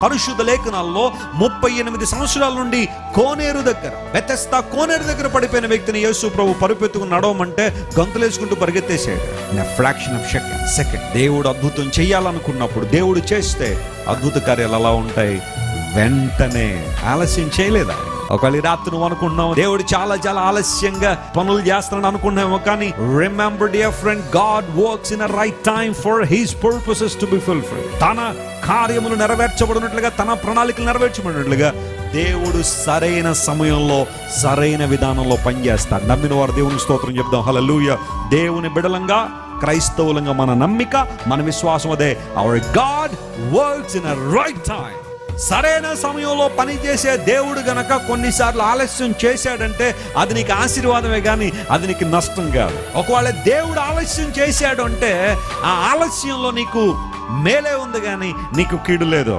పరిశుద్ధ లేఖనాల్లో 38 సంవత్సరాల నుండి కోనేరు దగ్గర, బెతెస్దా కోనేరు దగ్గర పడిపోయిన వ్యక్తిని యేసు ప్రభు పరుపెత్తుకుని నడవమంటే గంతులేసుకుంటూ పరిగెత్తేసాడు. Fraction of second. దేవుడు అద్భుతం చేయాలనుకున్నప్పుడు, దేవుడు చేస్తే అద్భుత కార్యాలు అలా ఉంటాయి. వెంటనే ఆలస్యం చేయలేదా? ఒకవేళ ఈ రాత్రి నువ్వు అనుకుంటున్నావు దేవుడు చాలా ఆలస్యంగా పనులు చేస్తానని అనుకున్నామో, కానీ remember dear friend, God works in a right time for his purposes to be fulfilled. తన కార్యములు నెరవేర్చబడినట్లుగా, తన ప్రణాళికలు నెరవేర్చబడినట్లుగా దేవుడు సరైన సమయంలో సరైన విధానంలో పనిచేస్తాడు. నమ్మిన వారు దేవుని స్తోత్రం చెప్దాం. హల్లెలూయా. దేవుని బిడలంగా, క్రైస్తవులంగా మన నమ్మిక, మన విశ్వాసం అదే. Hour God works in a right time. సరైన సమయంలో పనిచేసే దేవుడు గనక కొన్నిసార్లు ఆలస్యం చేశాడంటే అది నీకు ఆశీర్వాదమే కానీ అది నీకు నష్టం కాదు. ఒకవేళ దేవుడు ఆలస్యం చేశాడు అంటే ఆ ఆలస్యంలో నీకు మేలే ఉంది కానీ నీకు కీడు లేదు.